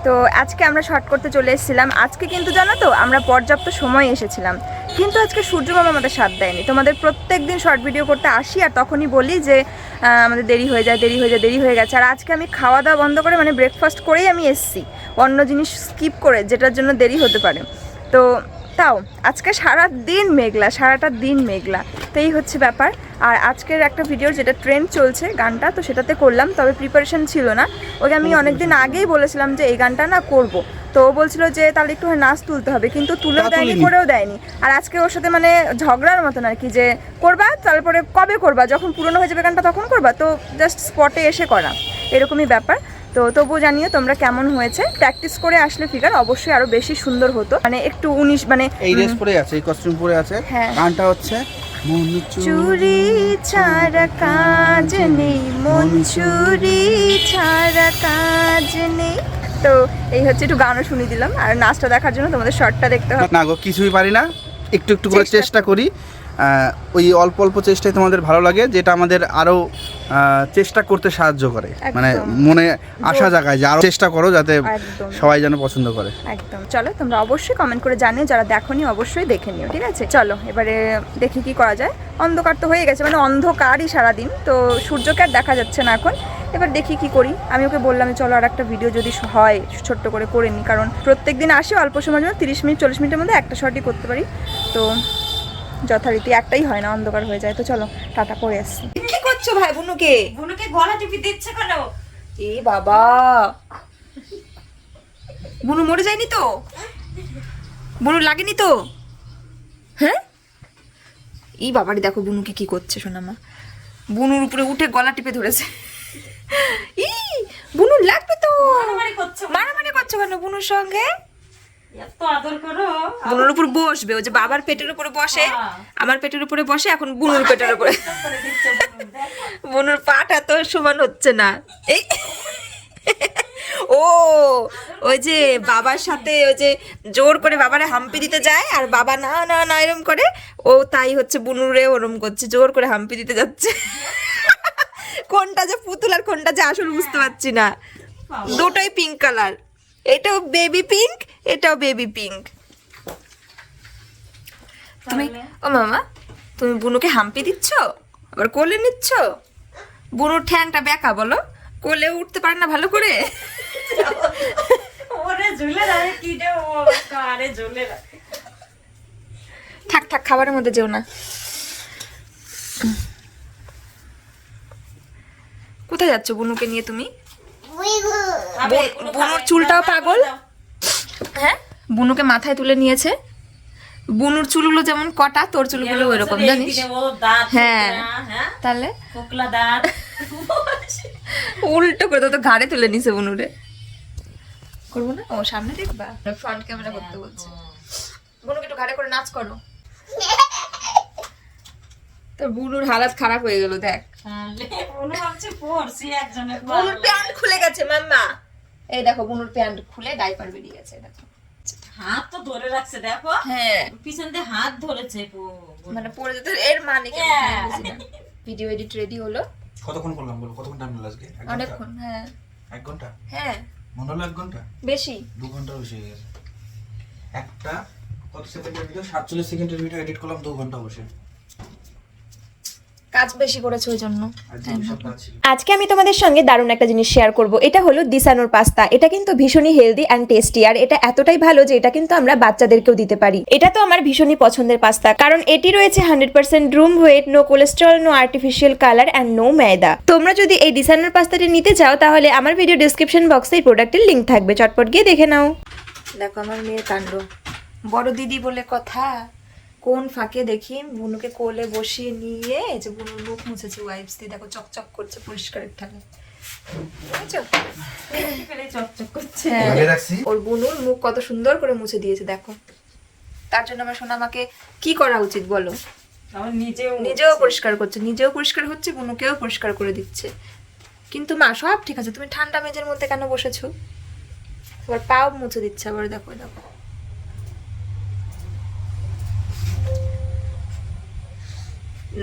তো আজকে আমরা শর্ট করতে চলে এসেছিলাম। আজকে কিন্তু জানো তো আমরা পর্যাপ্ত সময় এসেছিলাম, কিন্তু আজকে সূর্য মামা আমাদের সাথ দেয়নি। তোমাদের প্রত্যেক দিন শর্ট ভিডিও করতে আসি আর তখনই বলি যে আমাদের দেরি হয়ে যায়, দেরি হয়ে গেছে। আর আজকে আমি খাওয়া দাওয়া বন্ধ করে মানে ব্রেকফাস্ট করেই আমি এসেছি, অন্য জিনিস স্কিপ করে, যেটার জন্য দেরি হতে পারে। তো তাও আজকে সারাটা দিন মেঘলা, তো এই হচ্ছে ব্যাপার। আর আজকের একটা ভিডিওর যেটা ট্রেন্ড চলছে গানটা, তো সেটাতে করলাম, তবে প্রিপারেশন ছিল না। ওকে আমি অনেকদিন আগেই বলেছিলাম যে এই গানটা না করব, তো ও বলছিল যে তাহলে একটু নাচ তুলতে হবে, কিন্তু তুলেও দেয়নি, করেও দেয়নি। আর আজকে ওর সাথে মানে ঝগড়ার মতন আর কি, যে করবা তারপরে কবে করবা, যখন পুরনো হয়ে যাবে গানটা তখন করবা, তো জাস্ট স্পটে এসে করা, এরকমই ব্যাপার। তো তবুও জানিও তোমরা কেমন হয়েছে। প্র্যাকটিস করে আসলে ফিগার অবশ্যই আরো বেশি সুন্দর হতো, মানে একটু 19 মানে এই ড্রেস পরে আছে, এই কস্টিউম পরে আছে। গানটা হচ্ছে মন চুরি ছাড়া কাজ নেই, মন চুরি ছাড়া কাজ নেই। তো এই হচ্ছে, একটু গানও শুনিয়ে দিলাম। আর নাচটা দেখার জন্য তোমাদের শর্টটা দেখতে হবে না গো, কিছুই পারি না, একটু একটু করে চেষ্টা করি। ওই অল্প অল্প চেষ্টায় তোমাদের ভালো লাগে, যেটা আমাদের আরও চেষ্টা করতে সাহায্য করে, মানে মনে আশা জাগায় যে আরও চেষ্টা করো যাতে সবাই যেন পছন্দ করে। একদম। চলো তোমরা অবশ্যই কমেন্ট করে জানিও, যারা দেখোনি অবশ্যই দেখে নিও, ঠিক আছে? চলো এবারে দেখি কি করা যায়। অন্ধকার তো হয়ে গেছে, মানে অন্ধকারই সারাদিন, তো সূর্যকে আর দেখা যাচ্ছে না এখন। এবার দেখি কি করি। আমি ওকে বললাম চলো আর একটা ভিডিও যদি হয় ছোট্ট করে নিই, কারণ প্রত্যেক দিন আসি অল্প সময়ের জন্য, 30 মিনিট 40 মিনিটের মধ্যে একটা শর্টই করতে পারি, তো যথারীতি একটাই হয় না, অন্ধকার হয়ে যায়। তো চলো টাটা করে আসছি। কি করছো ভাই? বুনুকে গলা টিপি দিচ্ছে কেন? এ বাবা, বুনু মরে যায়নি তো? বুনু লাগেনি তো? হ্যাঁ, এই বাবারি দেখো বুনুকে কি করছে সোনামা। বুনুর উপরে উঠে গলা টিপে ধরেছে। ই বুনু লাগবে তো। মারামারি করছো কেন বুনুর সঙ্গে? এত আদর করো। বুনুর উপর বসবে, ও যে বাবার পেটের উপরে বসে, আমার পেটের উপরে বসে, এখন বুনুর পেটের উপরে। বুনুর পাটা তো সমান হচ্ছে না। এই ও ওই যে বাবার সাথে ওই যে জোর করে বাবারে হাম্পি দিতে যায়, আর বাবা না না না এরম করে, ও তাই হচ্ছে বুনুরে ওরম করছে, জোর করে হাম্পি দিতে যাচ্ছে। কোনটা যে পুতুল আর কোনটা যে আসল বুঝতে পারছি না। দুটোই পিঙ্ক কালার, এটাও বেবি পিঙ্ক, এটাও বেবি পিঙ্ক। তুমি ও মামা, তুমি বুনুকে হাম্পি দিচ্ছ, আবার কোলে নিচ্ছ। বুনুর ঠ্যাংটা বেঁকা, বলো, কোলে উঠতে পারে না ভালো করে। ওরে ঝুলে রাখে কি রে, ও কারে ঝুলে রাখে। থাক থাক, খাবারের মধ্যে যেও না। কোথায় যাচ্ছ বুনুকে নিয়ে তুমি? বুনুর চুলটাও পাগল। হ্যাঁ, বুনুকে মাথায় তুলে নিয়েছে। বুনুর চুলগুলো যেমন কটা, তোর চুলগুলো ওইরকম, জানিস? হ্যাঁ, তাহলে উল্টো করে তো ঘাড়ে তুলে নিছে বুনুরে। করবো না? ও সামনে দেখবা, ফ্রন্ট ক্যামেরা করতে বলছে। বুনুকে একটু ঘাড়ে করে নাচ করো। তোর বুনুর হালাত খারাপ হয়ে গেল, দেখ। বুনুর প্যান্ট খুলে গেছে মাম্মা, এই দেখো বুনুর প্যান্ট খুলে ডাইপার বেরিয়ে গেছে, দেখো। হাত তো ধরে রাখছে, দেখো। হ্যাঁ, পিছন দিয়ে হাত ধরেছে, মানে পড়ে যেতে এর মানে কি ভিডিও এডিট রেডি হলো। কতক্ষণ করলাম বলো, কতক্ষণ টাইম লাগলো আজকে? অনেকক্ষণ। হ্যাঁ 1 ঘন্টা। হ্যাঁ, মনে হলো 1 ঘন্টা, বেশি 2 ঘন্টা বসে গেছে। একটা কত সেকেন্ডের ভিডিও, 47 সেকেন্ডের ভিডিও এডিট করলাম 2 ঘন্টা বসে। কাজ বেশি করেছে ওই জন্য। ছিল। আজকে আমি তোমাদের সঙ্গে দারুণ একটা জিনিস শেয়ার করব। এটা হলো দিসানোর পাস্তা। এটা কিন্তু ভীষণই হেলদি অ্যান্ড টেস্টি, আর এটা এতটাই ভালো যে এটা কিন্তু আমরা বাচ্চাদেরকেও দিতে পারি। এটা তো আমার ভীষণই পছন্দের পাস্তা, কারণ এটি রয়েছে 100% রুম wheat, no cholesterol, no artificial colour and no maida. তোমরা যদি এই দিসানোর পাস্তাটি নিতে চাও তাহলে আমার ভিডিও ডেসক্রিপশন বক্সে এই প্রোডাক্টের লিঙ্ক থাকবে, চটপট গিয়ে দেখে নাও। দেখো আমার মেয়ের কাণ্ড, বড় দিদি বলে কথা। কোন ফাঁকে দেখি বুনুকে কোলে বসিয়ে নিয়ে এই যে বুনুর মুখ মুছেছে ওয়াইপস দিয়ে, দেখো চকচক করছে পরিষ্কারের ঠালে। চকচক করছে। ওর বুনুর মুখ কত সুন্দর করে মুছে দিয়েছে, দেখো। তার জন্য আমার সোনা আমাকে কি করা উচিত বলো? নিজেও পরিষ্কার করছে, নিজেও পরিষ্কার হচ্ছে, বুনুকেও পরিষ্কার করে দিচ্ছে। কিন্তু মা সব ঠিক আছে, তুমি ঠান্ডা মেঝের মধ্যে কেন বসেছো? আবার পাও মুছে দিচ্ছে, আবার দেখো দেখো।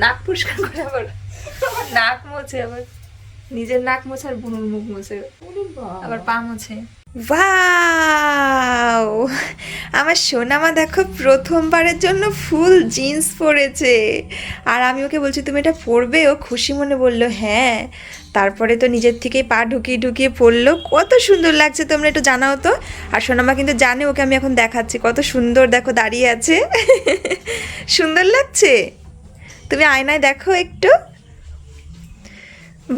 নাক পরিষ্কার করে আবার নাক মোছে, আবার নিজের নাক মোছে আর বুনুর মুখ মোছে, আবার পা মোছে। ওয়াও, আমার সোনামা দেখো প্রথমবারের জন্য ফুল জিন্স পরেছে। আর আমি ওকে বলছি তুমি এটা পরবে, ও খুশি মনে বললো হ্যাঁ। তারপরে তো নিজের থেকেই পা ঢুকিয়ে ঢুকিয়ে পরলো। কত সুন্দর লাগছে তোমরা একটু জানাও তো। আর সোনামা কিন্তু জানে, ওকে আমি এখন দেখাচ্ছি কত সুন্দর, দেখো দাঁড়িয়ে আছে। সুন্দর লাগছে, তুমি আয়নায় দেখো একটু।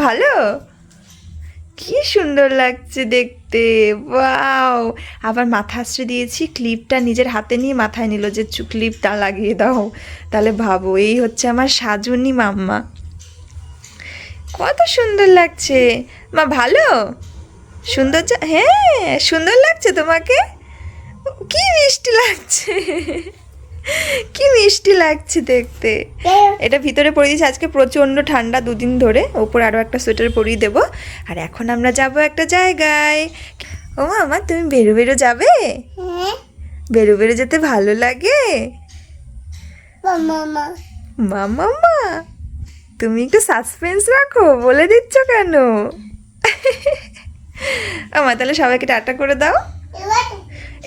ভালো, কি সুন্দর লাগছে দেখতে, ওয়াও। আবার মাথা আশ্রে দিয়েছি, ক্লিপটা নিজের হাতে নিয়ে মাথায় নিল যে ক্লিপটা লাগিয়ে দাও। তাহলে ভাবো, এই হচ্ছে আমার সাজুনি মাম্মা। কত সুন্দর লাগছে মা, ভালো সুন্দর, হ্যাঁ সুন্দর লাগছে তোমাকে, কি মিষ্টি লাগছে, কি মিষ্টি লাগছে দেখতে। এটা ভিতরে পরিয়ে দিয়েছি, আজকে প্রচণ্ড ঠান্ডা 2 দিন ধরে, ওপরে আরও একটা সোয়েটার পরিয়ে দেবো। আর এখন আমরা যাব একটা জায়গায়। ও মামা, তুমি বেরো বেরো যাবে? বেরো বেরো যেতে ভালো লাগে? মামা, তুমি একটু সাসপেন্স রাখো, বলে দিচ্ছ কেন? আমার তাহলে সবাইকে টাটা করে দাও,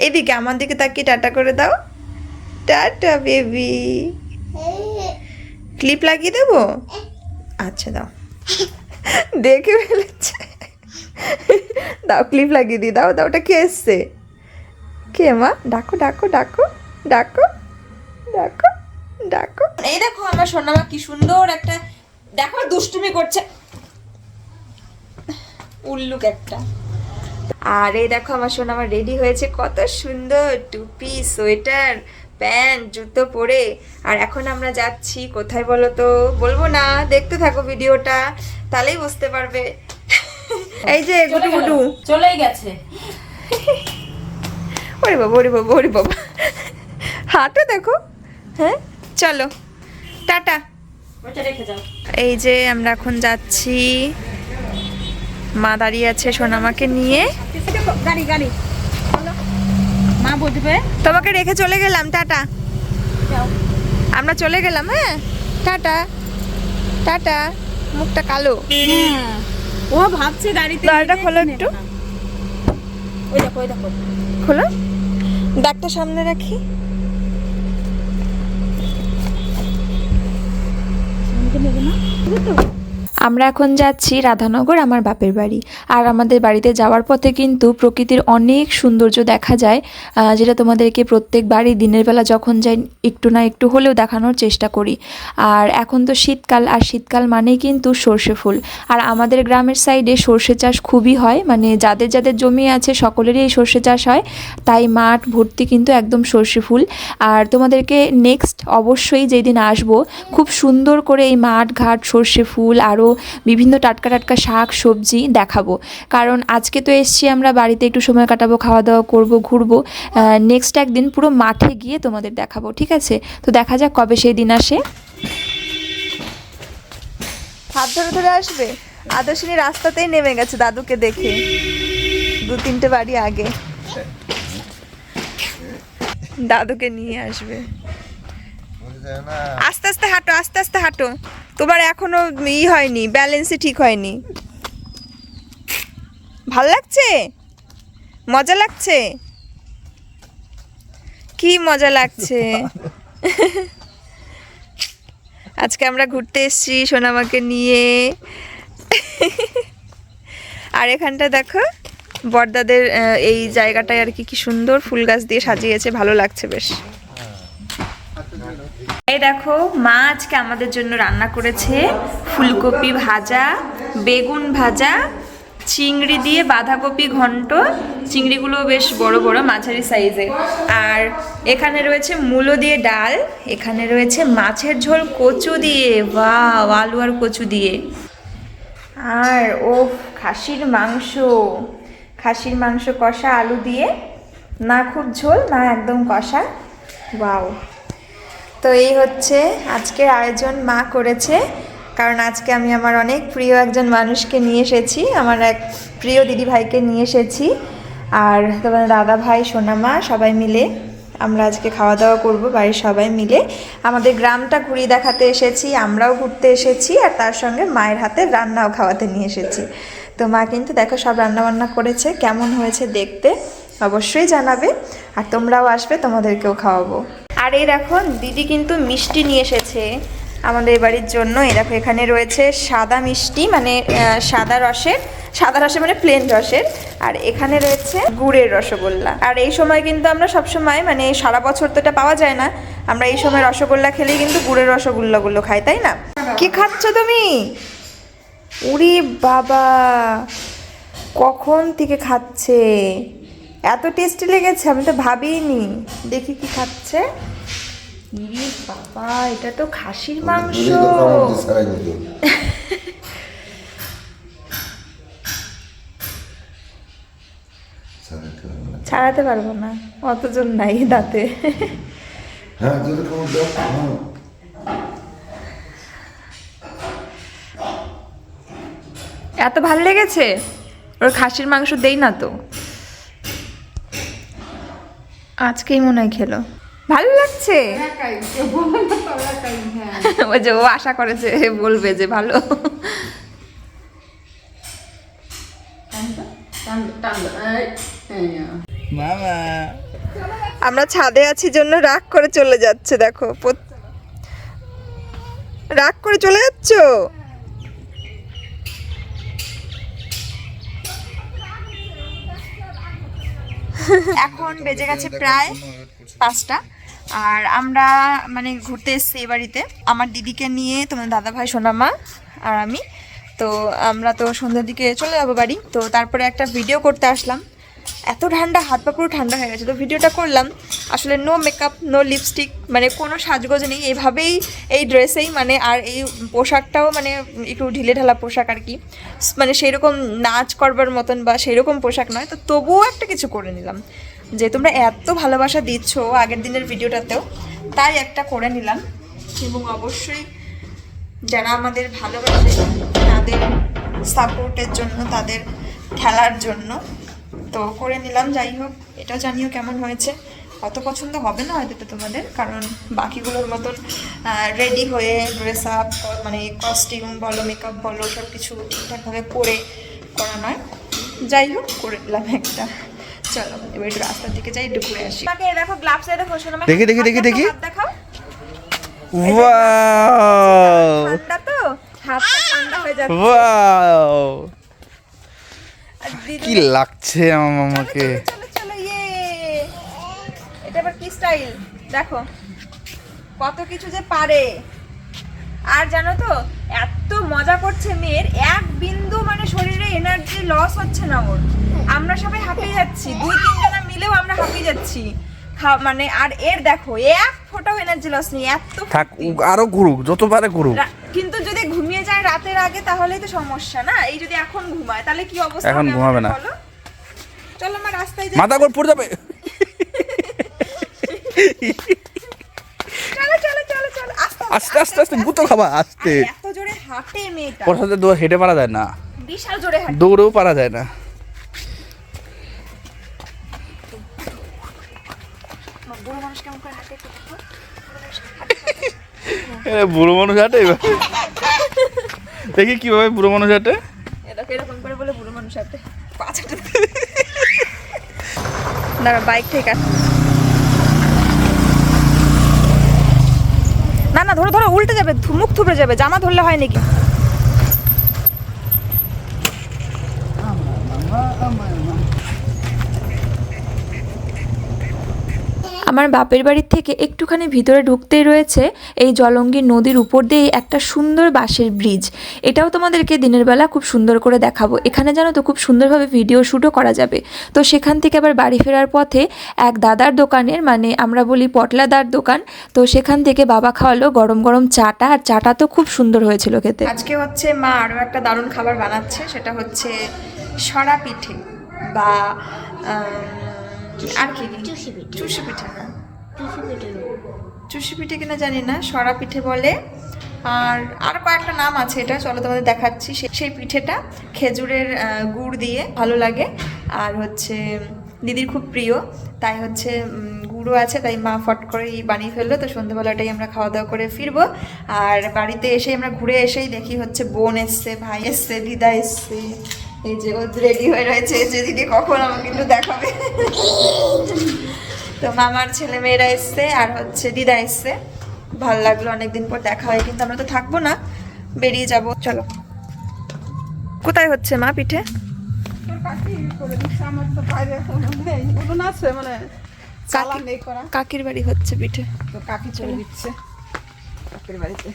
এদিকে আমার দিকে তাকিয়ে টাটা করে দাও। Tata baby. ক্লিপ লাগিয়ে দেবো? আচ্ছা দাও, দেখে ফেলেছে। দাও ক্লিপ লাগিয়ে দিই, দাও দাও। ওটা কে এসছে? কে মা? ডাকো ডাকো ডাকো ডাকো ডাকো ডাকো। এই দেখো আমার সোনামা কি সুন্দর একটা, দেখো দুষ্টুমি করছে, উল্লুক একটা। আর এই দেখো আমার সোনামা রেডি হয়েছে, কত সুন্দর টুপি, সোয়েটার, প্যান্ট, জুতো পরে। আর এখন আমরা যাচ্ছি কোথায় বলো তো? বলবো না, দেখতে থাকো ভিডিওটা, তাহলেই বুঝতে পারবে। এই যে গুটু গুটু চলেই গেছে। ওরে বাবা, ওরে বাবা, ওরে বাবা, হাঁটো দেখো। হ্যাঁ চলো, টাটা। ওটা রেখে যাও। এই যে আমরা এখন যাচ্ছি, মা দাঁড়িয়ে আছে সোনামাকে নিয়ে। গাড়ি গাড়ি মা বুঝবে। তোমাকে রেখে চলে গেলাম, টাটা। আমরা চলে গেলাম, হ্যাঁ টাটা টাটা। মুখটা কালো, ও ভাবছে গাড়িতে। দরজাটা খোলো একটু, ওই দেখো ওই দেখো। খোলো, ব্যাগটা সামনে রাখি। আমরা এখন যাচ্ছি রাধানগর, আমার বাপের বাড়ি। আর আমাদের বাড়িতে যাওয়ার পথে কিন্তু প্রকৃতির অনেক সৌন্দর্য দেখা যায়, যেটা তোমাদেরকে প্রত্যেকবারই দিনের বেলা যখন যাই একটু না একটু হলেও দেখানোর চেষ্টা করি। আর এখন তো শীতকাল, আর শীতকাল মানেই কিন্তু সর্ষে ফুল। আর আমাদের গ্রামের সাইডে সর্ষে চাষ খুবই হয়, মানে যাদের যাদের জমি আছে সকলেরই এই সর্ষে চাষ হয়, তাই মাঠ ভর্তি কিন্তু একদম সর্ষে ফুল। আর তোমাদেরকে নেক্সট অবশ্যই যেদিন আসবো, খুব সুন্দর করে এই মাঠ ঘাট, সর্ষে ফুল, আরও বিভিন্ন টাটকা টাটকা শাক সবজি দেখাবো। কারণ আজকে তো এসছি আমরা বাড়িতে একটু সময় কাটাবো, খাওয়া দাওয়া করবো, ঘুরবো। নেক্সট একদিন পুরো মাঠে গিয়ে তোমাদের দেখাবো, ঠিক আছে? তো দেখা যাক কবে সেই দিন আসে। হাত ধরে ধরে আসবে। আদর্শিনী রাস্তাতেই নেমে গেছে দাদুকে দেখে, 2-3টে বাড়ি আগে। দাদুকে নিয়ে আসবে। আস্তে আস্তে হাঁটো, আস্তে আস্তে হাঁটো, তোমার এখনো হয়নি, ব্যালেন্সই ঠিক হয়নি। ভাল লাগছে? মজা লাগছে? কি মজা লাগছে? আজকে আমরা ঘুরতে এসেছি সোনামাকে নিয়ে। আর এখানটা দেখো বড়দাদের এই জায়গাটায় আর কি কি সুন্দর ফুল গাছ দিয়ে সাজিয়েছে, ভালো লাগছে বেশ। এই দেখো মা আজকে আমাদের জন্য রান্না করেছে ফুলকপি ভাজা, বেগুন ভাজা, চিংড়ি দিয়ে বাঁধাকপি ঘন্ট। চিংড়িগুলো বেশ বড় বড় মাঝারি সাইজের। আর এখানে রয়েছে মূলো দিয়ে ডাল, এখানে রয়েছে মাছের ঝোল কচু দিয়ে, বাহ, আলু আর কচু দিয়ে। আর ও খাসির মাংস, খাসির মাংস কষা আলু দিয়ে, না খুব ঝোল না একদম কষা, বাও। তো এই হচ্ছে আজকের আয়োজন মা করেছে, কারণ আজকে আমি আমার অনেক প্রিয় একজন মানুষকে নিয়ে এসেছি, আমার এক প্রিয় দিদি ভাইকে নিয়ে এসেছি। আর তোমার দাদা ভাই, সোনামা, সবাই মিলে আমরা আজকে খাওয়া দাওয়া করব বাড়ির সবাই মিলে। আমাদের গ্রামটা ঘুরিয়ে দেখাতে এসেছি, আমরাও ঘুরতে এসেছি, আর তার সঙ্গে মায়ের হাতে রান্নাও খাওয়াতে নিয়ে এসেছি। তো মা কিন্তু দেখো সব রান্নাবান্না করেছে, কেমন হয়েছে দেখতে অবশ্যই জানাবে, আর তোমরাও আসবে, তোমাদেরকেও খাওয়াবো। আর এই দেখো দিদি কিন্তু মিষ্টি নিয়ে এসেছে আমাদের বাড়ির জন্য। এই দেখো এখানে রয়েছে সাদা মিষ্টি, মানে সাদা রসের মানে প্লেন রসের, আর এখানে রয়েছে গুড়ের রসগোল্লা। আর এই সময় কিন্তু আমরা সবসময়, মানে সারা বছর তো এটা পাওয়া যায় না, আমরা এই সময় রসগোল্লা খেলেই কিন্তু গুড়ের রসগোল্লাগুলো খাই, তাই না? কি খাচ্ছ তুমি? উরি বাবা, কখন থেকে খাচ্ছে, এত টেস্টি লেগেছে, আমি তো ভাবিনি। দেখি কি খাচ্ছে। ইরে বাবা, এটা তো খাসির মাংস। ছাড়াতে পারবো না, অতজন নাই দাঁতে। এত ভালো লেগেছে, ওর খাসির মাংস দেই না তো, আজকেই মনে হয় খেলো। ভালো লাগছে, ওই যে ও আশা করেছে বলবে যে ভালো। মামা আমরা ছাদে আছি জন্য রাগ করে চলে যাচ্ছে, দেখো রাগ করে চলে যাচ্ছ। এখন বেজে গেছে প্রায় 5টা, আর আমরা মানে ঘুরতে এসেছি এই বাড়িতে আমার দিদিকে নিয়ে, তোমার দাদাভাই, সোনামা আর আমি। তো আমরা তো সন্ধ্যার দিকে চলে যাবো বাড়ি, তো তারপরে একটা ভিডিও করতে আসলাম। এত ঠান্ডা, হাত পা পুরো ঠান্ডা হয়ে গেছে, তো ভিডিওটা করলাম। আসলে নো মেকআপ, নো লিপস্টিক, মানে কোনো সাজগোজ নেই, এইভাবেই এই ড্রেসেই, মানে আর এই পোশাকটাও মানে একটু ঢিলে ঢালা পোশাক আর কি, মানে সেই রকম নাচ করবার মতন বা সেই রকম পোশাক নয়, তো তবুও একটা কিছু করে নিলাম। যে তোমরা এত ভালোবাসা দিচ্ছ আগের দিনের ভিডিওটাতেও, তাই একটা করে নিলাম। এবং অবশ্যই যারা আমাদের ভালোবাসে তাদের সাপোর্টের জন্য, তাদের খেলার জন্য তো করে নিলাম। যাই হোক, এটাও জানিও কেমন হয়েছে। অত পছন্দ হবে না হয়তো তোমাদের, কারণ বাকিগুলোর মতন রেডি হয়ে ড্রেস আপ, মানে কস্টিউম বলো, মেকআপ বলো, সব কিছু ঠিকঠাকভাবে করা নয়। যাই হোক, করে নিলাম একটা। চলো এবার একটু রাস্তার দিকে যাই, একটু ঘুরে আসি। দেখো গ্লাভস দেখো, দেখি দেখাও। ওয়াও, ঠান্ডা তো, হাতটা ঠান্ডা হয়ে যাচ্ছে। ওয়াও, কি লাগছে আমার মামাকে। চলো ইয়ে, এটা আবার কি স্টাইল দেখো, কত কিছু যে পারে। আর জানো তো, এত মজা করছে মেয়ের, এক বিন্দু মানে শরীরে এনার্জি লস হচ্ছে না ওর। আমরা সবাই হাঁপিয়ে যাচ্ছি, 2-3 জনা মিলেও আমরা হাঁপিয়ে যাচ্ছি, মানে। আর এর দেখো এক ফোঁটাও এনার্জি লস নেই, এত থাক, আরো ঘুরুক, যত পারে ঘুরুক। কিন্তু যদি ঘুমিয়ে যায় রাতের আগে তাহলেই তো সমস্যা না। এই যদি এখন ঘুমায় তাহলে কি অবস্থা? এখন ঘুমাবে না। চলো আমার রাস্তায় যাই, মাথা করে পড়ে যাবে। চলো আস্তে গুতো খাবা, আস্তে। এত জোরে হাঁটে মেয়েটা, ওর সাথে হেঁটে পারা যায় না, বিশাল জোরে হাঁটে, দৌড়েও পারা যায় না। বুড়ো মানুষ কেমন করে হাঁটে একটু দেখো। বুড়ো মানুষ হাঁটে দেখি কিভাবে বুড়ো মানুষ হাঁটে। এরকম করে বলে বুড়ো মানুষ হাঁটে, দাঁড়া বাইক ঠিক আছে। না ধরো উল্টে যাবে, মুখ থুবড়ে যাবে, জামা ধরলে হয় নাকি? আমার বাপের বাড়ির থেকে একটুখানি ভিতরে ঢুকতেই রয়েছে এই জলঙ্গি নদীর উপর দিয়ে একটা সুন্দর বাঁশের ব্রিজ। এটাও তোমাদেরকে দিনের বেলা খুব সুন্দর করে দেখাবো। এখানে জানো তো খুব সুন্দরভাবে ভিডিও শ্যুটও করা যাবে। তো সেখান থেকে আবার বাড়ি ফেরার পথে এক দাদার দোকানের, মানে আমরা বলি পটলাদার দোকান, তো সেখান থেকে বাবা খাওয়ালো গরম গরম চাটা, আর চাটা তো খুব সুন্দর হয়েছিল খেতে। আজকে হচ্ছে মা আরও একটা দারুণ খাবার বানাচ্ছে, সেটা হচ্ছে সরা পিঠে বা আর কি চুষি পিঠে না, চুষি পিঠে কিনা জানি না, সরা পিঠে বলে, আর কয়েকটা নাম আছে। এটা চলো তোমাদের দেখাচ্ছি। সেই পিঠেটা খেজুরের গুড় দিয়ে ভালো লাগে, আর হচ্ছে দিদির খুব প্রিয়, তাই হচ্ছে গুঁড়ো আছে, তাই মা ফট করে বানিয়ে ফেললো। তো সন্ধ্যেবেলাটাই আমরা খাওয়া দাওয়া করে ফিরবো। আর বাড়িতে এসে আমরা ঘুরে এসেই দেখি হচ্ছে বোন এসছে, ভাই এসছে, দিদা এসছে, এই যে ও রেডি হয়ে রয়েছে, যে দিদি কখন আমাকে একটু দেখাবে। তো মামার ছেলে মেয়েরা এসছে আর হচ্ছে দিদা এসছে, ভালো লাগলো, অনেকদিন পর দেখা হয়। কিন্তু আমরা তো থাকবো না, বেরিয়ে যাব। চলো, কোথায় হচ্ছে মা পিঠে? কাকির বাড়ি হচ্ছে পিঠে, তো কাকি চলে দিচ্ছে কাকির বাড়িতে।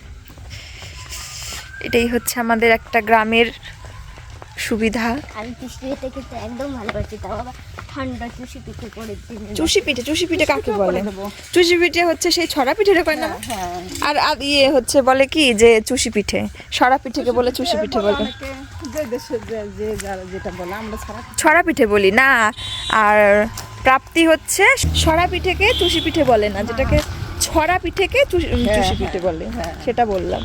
এটাই হচ্ছে আমাদের একটা গ্রামের সুবিধা। আমি মিষ্টি পিঠে খেতে একদম ভালোবাসি, তাও আবার ঠান্ডা চুষি পিঠে করে দিন। চুষি পিঠে কাকে বলে? চুষি পিঠে হচ্ছে সেই ছড়া পিঠে রে কয় না? আর ইয়ে হচ্ছে বলে কি যে চুষি পিঠে, সরা পিঠেকে বলে চুষি পিঠে বলে। যে দেশে যে যারা যেটা বলে, আমরা ছড়া পিঠে বলি না। আর প্রাপ্তি হচ্ছে সরা পিঠেকে চুষি পিঠে বলে না, যেটাকে ছড়া পিঠেকে চুষি পিঠে বলে, সেটা বললাম।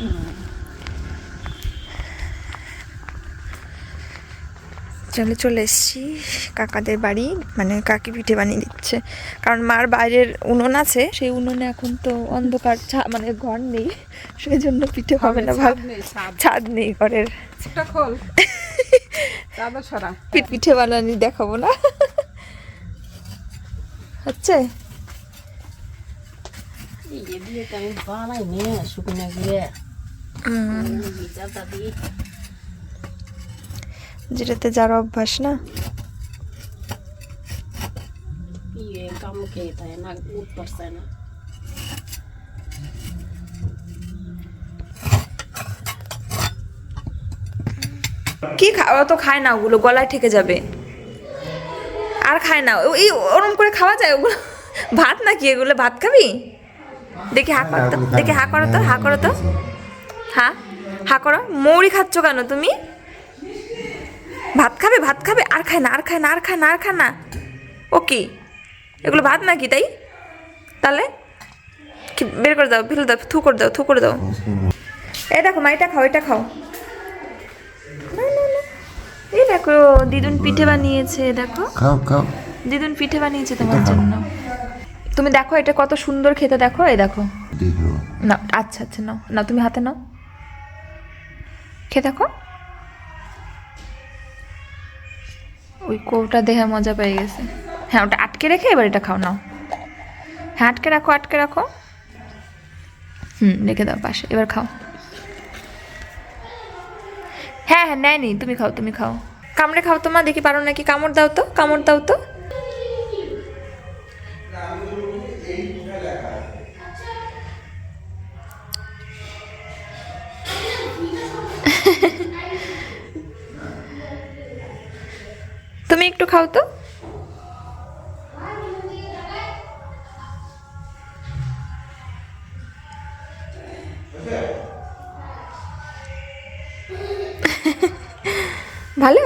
চলে এসেছি কাকাদের বাড়ি, মানে কাকি পিঠে বানিয়ে দিচ্ছে। কারণ মার বাইরের উনুন আছে, সেই উনুনে এখন তো অন্ধকার, মানে ঘর নেই, সেই জন্য পিঠে হবে না, ছাদ নেই ঘরের। পিঠে বানানি দেখাবো না, হচ্ছে আমি বানাই নিয়ে শুকনো গিয়ে যেটাতে যার অভ্যাস না। কাম খেয়ে তাই না উঠতে না। কি খাওয়া তো খায় না, ওগুলো গলায় ঠেকে যাবে, আর খায় না। এই ওরম করে খাওয়া যায় ওগুলো? ভাত নাকি এগুলো? ভাত খাবি? দেখি হা করো তো, দেখি হা করো তো, হা করো তো, হা করো। মৌরি খাচ্ছ কেন তুমি? ভাত খাবে, ভাত খাবে? আর খায় না, আর খায় না, আর খায় না, আর খায় না। ও কি এগুলো ভাত নাকি? তাই তাহলে কি বের করে দাও, ফেলে দাও, থু করে দাও, থু করে দাও। এই দেখো মা, এটা খাও, এটা খাও। না না না, এই দেখো দিদুন পিঠে বানিয়েছে, দেখো খাও দিদুন পিঠে বানিয়েছে তোমার জন্য। তুমি দেখো এটা কত সুন্দর খেতে, দেখো এই দেখো। না আচ্ছা আচ্ছা, নাও না, তুমি হাতে নাও, খেয়ে দেখো। ওই কোটা দেখে মজা পেয়ে গেছে। হ্যাঁ, ওটা আটকে রেখে এবার এটা খাও, নাও। হ্যাঁ, আটকে রাখো, আটকে রাখো। রেখে দাও পাশে, এবার খাও। হ্যাঁ হ্যাঁ, নেয়নি, তুমি খাও, তুমি খাও। কামড়ে খাও তো মা, দেখি পারো নাকি। কামড় দাও তো, কামড় দাও তো। তুমি একটু খাও তো। ভালো।